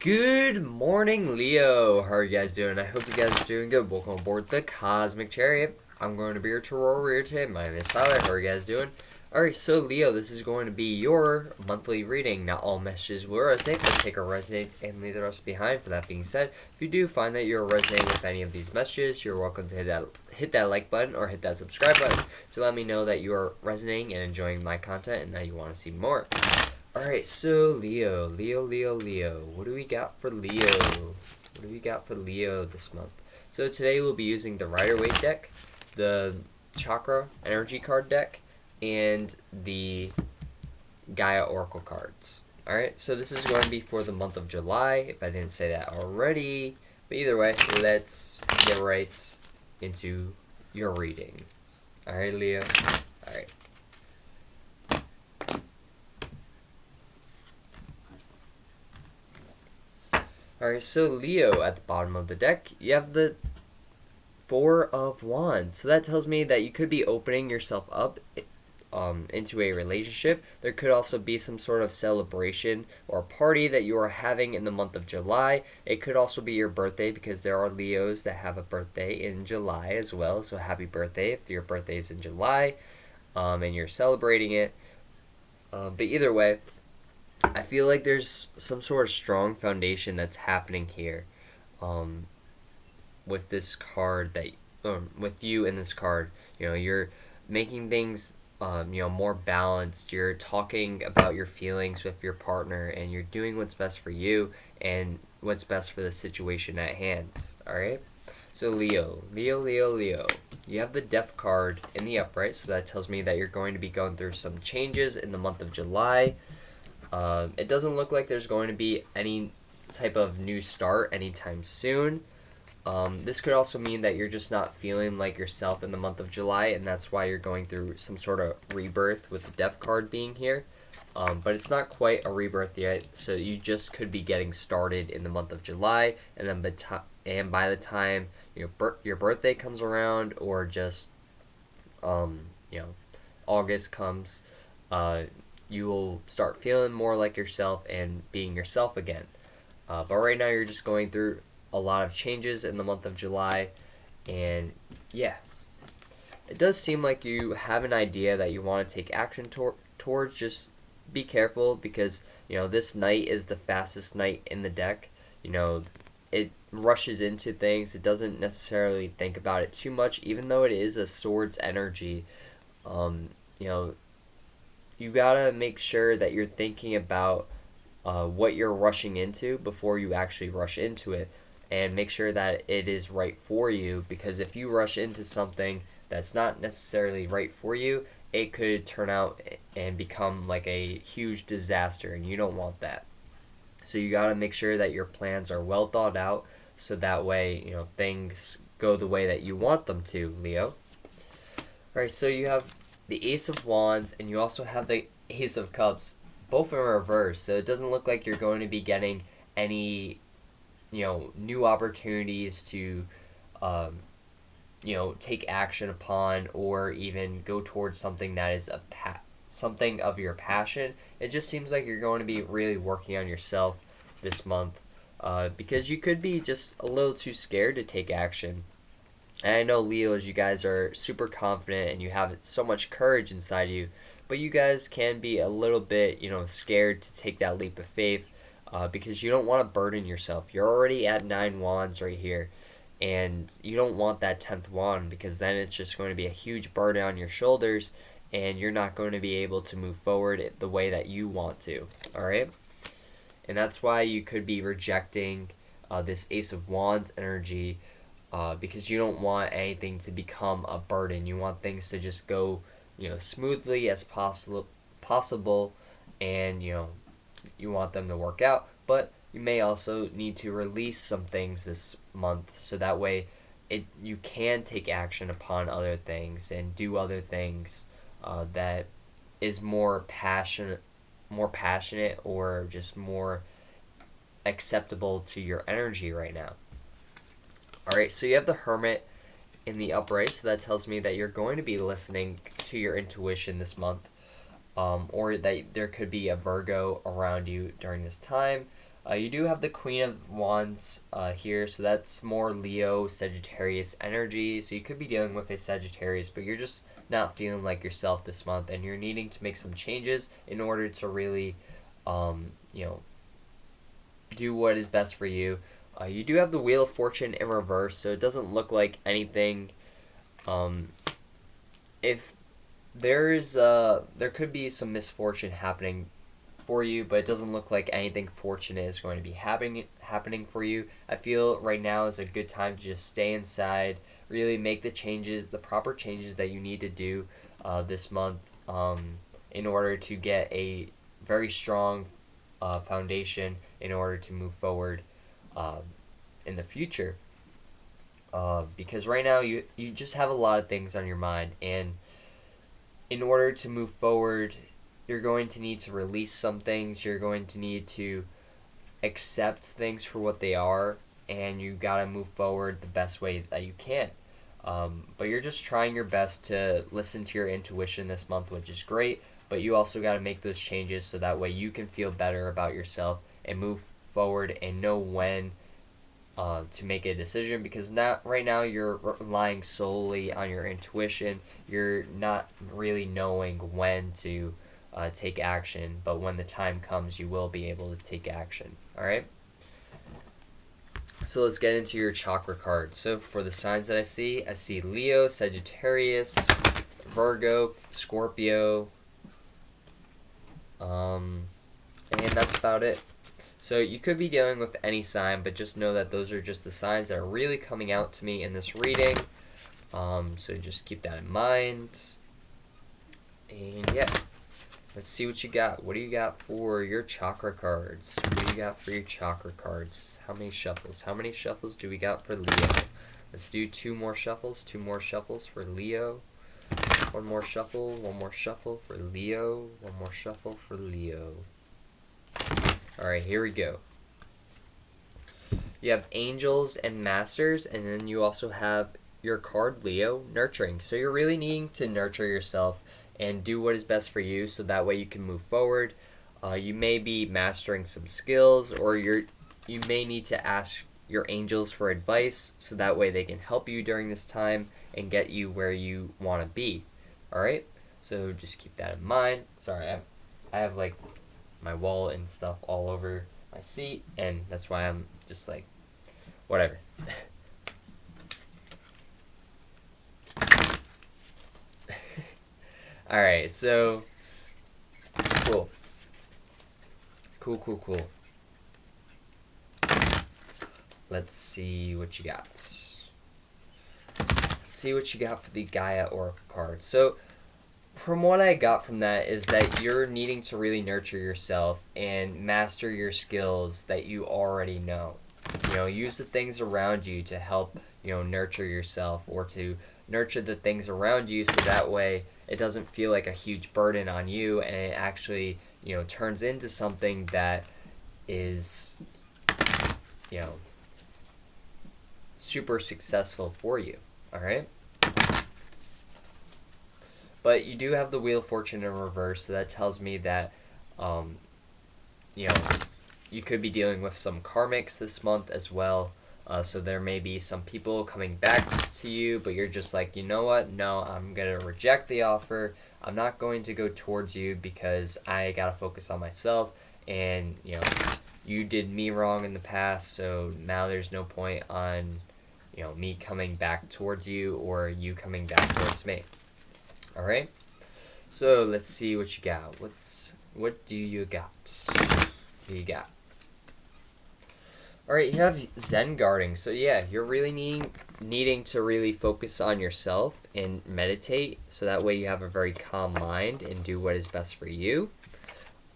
Good morning, Leo. How are you guys doing? I hope you guys are doing good. Welcome aboard the Cosmic Chariot. I'm going to be your Tarot reader today. My name is Tyler. How are you guys doing? Alright, so Leo, this is going to be your monthly reading. Not all messages will resonate, but take our resonates and leave the rest behind. For that being said, if you do find that you're resonating with any of these messages, you're welcome to hit that like button or hit that subscribe button to let me know that you are resonating and enjoying my content and that you want to see more. Alright, so Leo. What do we got for Leo? What do we got for Leo this month? So today we'll be using the Rider-Waite deck, the Chakra Energy card deck, and the Gaia Oracle cards. Alright, so this is going to be for the month of July, if I didn't say that already. But either way, let's get right into your reading. Alright, Leo. Alright. Alright, so Leo, at the bottom of the deck, you have the Four of Wands. So that tells me that you could be opening yourself up into a relationship. There could also be some sort of celebration or party that you are having in the month of July. It could also be your birthday because there are Leos that have a birthday in July as well. So happy birthday if your birthday is in July and you're celebrating it. But either way, I feel like there's some sort of strong foundation that's happening here, um, with this card that, with you in this card. You're making things, more balanced. You're talking about your feelings with your partner, and you're doing what's best for you and what's best for the situation at hand. All right. So Leo. You have the Death card in the upright, so that tells me that you're going to be going through some changes in the month of July. It doesn't look like there's going to be any type of new start anytime soon. This could also mean that you're just not feeling like yourself in the month of July, and that's why you're going through some sort of rebirth with the Death card being here. But it's not quite a rebirth yet, so you just could be getting started in the month of July, and then by the time your birthday comes around, or just um, you know August comes, you will start feeling more like yourself and being yourself again. But right now, you're just going through a lot of changes in the month of July, and yeah, it does seem like you have an idea that you want to take action towards. Just be careful because this knight is the fastest knight in the deck. It rushes into things. It doesn't necessarily think about it too much, even though it is a sword's energy. Um, you know, you gotta make sure that you're thinking about what you're rushing into before you actually rush into it, and make sure that it is right for you, because if you rush into something that's not necessarily right for you, it could turn out and become like a huge disaster, and you don't want that. So you gotta make sure that your plans are well thought out, so that way things go the way that you want them to, Leo. Alright, so you have the Ace of Wands, and you also have the Ace of Cups, both in reverse. So it doesn't look like you're going to be getting any, new opportunities to, take action upon, or even go towards something that is something of your passion. It just seems like you're going to be really working on yourself this month, because you could be just a little too scared to take action. And I know, Leos, you guys are super confident and you have so much courage inside you, but you guys can be a little bit, scared to take that leap of faith, because you don't want to burden yourself. You're already at 9 wands right here, and you don't want that 10th wand, because then it's just going to be a huge burden on your shoulders, and you're not going to be able to move forward the way that you want to. All right? And that's why you could be rejecting this Ace of Wands energy, because you don't want anything to become a burden. You want things to just go, smoothly as possible, and you want them to work out. But you may also need to release some things this month, so that way you can take action upon other things and do other things that is more passionate, or just more acceptable to your energy right now. Alright, so you have the Hermit in the upright, so that tells me that you're going to be listening to your intuition this month, or that there could be a Virgo around you during this time. You do have the Queen of Wands here, so that's more Leo, Sagittarius energy. So you could be dealing with a Sagittarius, but you're just not feeling like yourself this month, and you're needing to make some changes in order to really, you know, do what is best for you. You do have the Wheel of Fortune in reverse, so it doesn't look like anything. If there could be some misfortune happening for you, but it doesn't look like anything fortunate is going to be happening for you. I feel right now is a good time to just stay inside, really make the proper changes that you need to do this month in order to get a very strong foundation in order to move forward uh, in the future. Because right now you just have a lot of things on your mind, and in order to move forward, you're going to need to release some things. You're going to need to accept things for what they are, and you gotta move forward the best way that you can. But you're just trying your best to listen to your intuition this month, which is great. But you also gotta make those changes so that way you can feel better about yourself and move forward and know when to make a decision, because right now you're relying solely on your intuition. You're not really knowing when to take action, but when the time comes, you will be able to take action. All right. So let's get into your chakra card. So for the signs that I see Leo, Sagittarius, Virgo, Scorpio, and that's about it. So you could be dealing with any sign, but just know that those are just the signs that are really coming out to me in this reading. So just keep that in mind. And yeah, let's see what you got. What do you got for your chakra cards? What do you got for your chakra cards? How many shuffles? How many shuffles do we got for Leo? Let's do 2 more shuffles. 2 more shuffles for Leo. 1 more shuffle. 1 more shuffle for Leo. 1 more shuffle for Leo. Alright, here we go. You have Angels and Masters, and then you also have your card, Leo, Nurturing. So you're really needing to nurture yourself and do what is best for you, so that way you can move forward. You may be mastering some skills, or you may need to ask your angels for advice, so that way they can help you during this time and get you where you want to be. Alright? So just keep that in mind. Sorry, I have like my wallet and stuff all over my seat, and that's why I'm just like, whatever. Alright, so cool. Cool. Let's see what you got. Let's see what you got for the Gaia Oracle card. So from what I got from that is that you're needing to really nurture yourself and master your skills that you already know. Use the things around you to help, nurture yourself, or to nurture the things around you, so that way it doesn't feel like a huge burden on you, and it actually, turns into something that is, super successful for you. All right? But you do have the Wheel of Fortune in reverse, so that tells me that, you could be dealing with some karmics this month as well. So there may be some people coming back to you, but you're just like, you know what? No, I'm going to reject the offer. I'm not going to go towards you because I got to focus on myself. And, you did me wrong in the past, so now there's no point on, me coming back towards you or you coming back towards me. All right, so let's see what you got. What do you got? What do you got? All right, you have Zen guarding. So yeah, you're really needing to really focus on yourself and meditate, so that way you have a very calm mind and do what is best for you.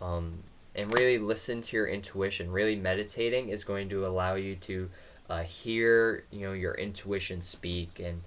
And really listen to your intuition. Really meditating is going to allow you to hear, your intuition speak. And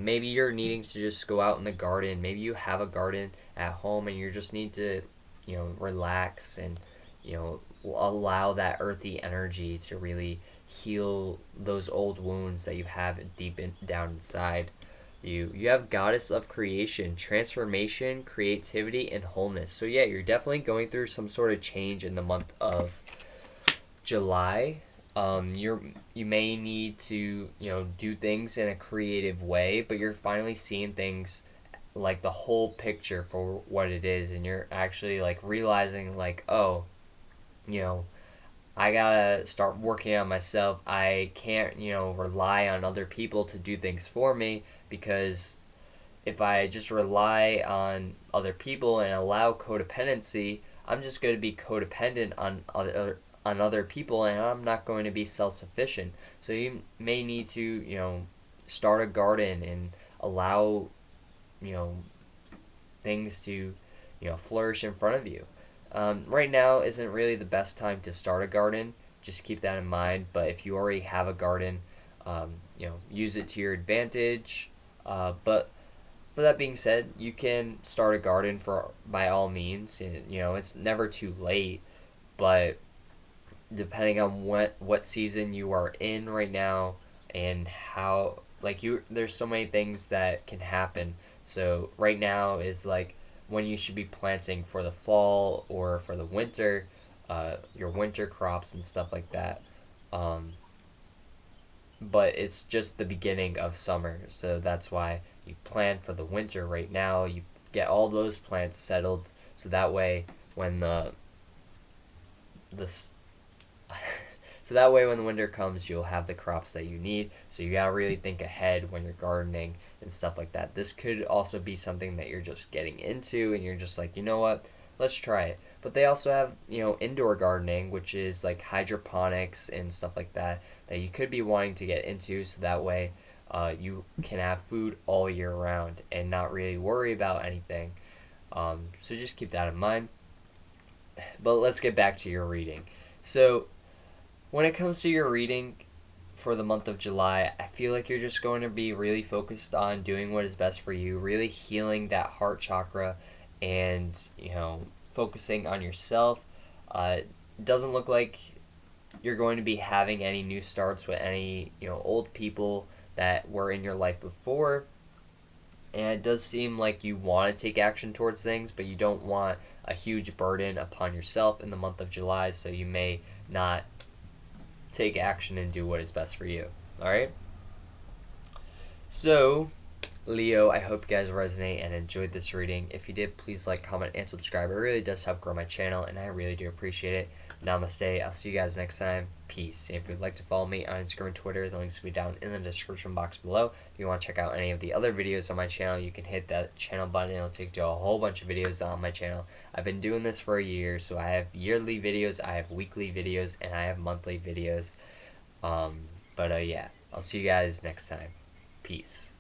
maybe you're needing to just go out in the garden. Maybe you have a garden at home and you just need to, relax and, allow that earthy energy to really heal those old wounds that you have down inside. You have Goddess of Creation, Transformation, Creativity, and Wholeness. So yeah, you're definitely going through some sort of change in the month of July, you may need to, do things in a creative way, but you're finally seeing things like the whole picture for what it is, and you're actually like realizing like, oh, you know, I gotta start working on myself. I can't, rely on other people to do things for me, because if I just rely on other people and allow codependency, I'm just going to be codependent on other people, and I'm not going to be self-sufficient. So you may need to, start a garden and allow, you know, things to, flourish in front of you. Right now isn't really the best time to start a garden. Just keep that in mind. But if you already have a garden, use it to your advantage. But for that being said, you can start a garden for by all means. And, it's never too late. But depending on what season you are in right now and how, like, there's so many things that can happen. So right now is like when you should be planting for the fall or for the winter, your winter crops and stuff like that. um, but it's just the beginning of summer, so that's why you plan for the winter right now. You get all those plants settled, so that way when the so that way when the winter comes, you'll have the crops that you need. So you gotta really think ahead when you're gardening and stuff like that. This could also be something that you're just getting into and you're just like, you know what, let's try it. But they also have, indoor gardening, which is like hydroponics and stuff like that, that you could be wanting to get into, so that way you can have food all year round and not really worry about anything. So just keep that in mind. But let's get back to your reading. So when it comes to your reading for the month of July, I feel like you're just going to be really focused on doing what is best for you, really healing that heart chakra, and, focusing on yourself. It doesn't look like you're going to be having any new starts with any, old people that were in your life before. And it does seem like you want to take action towards things, but you don't want a huge burden upon yourself in the month of July, so you may not take action and do what is best for you. Alright? So, Leo, I hope you guys resonate and enjoyed this reading. If you did, please like, comment, and subscribe. It really does help grow my channel, and I really do appreciate it. Namaste. I'll see you guys next time. Peace. And if you'd like to follow me on Instagram and Twitter, the links will be down in the description box below. If you want to check out any of the other videos on my channel, you can hit that channel button and it'll take you to a whole bunch of videos on my channel. I've been doing this for a year, so I have yearly videos, I have weekly videos, and I have monthly videos. Yeah, I'll see you guys next time. Peace.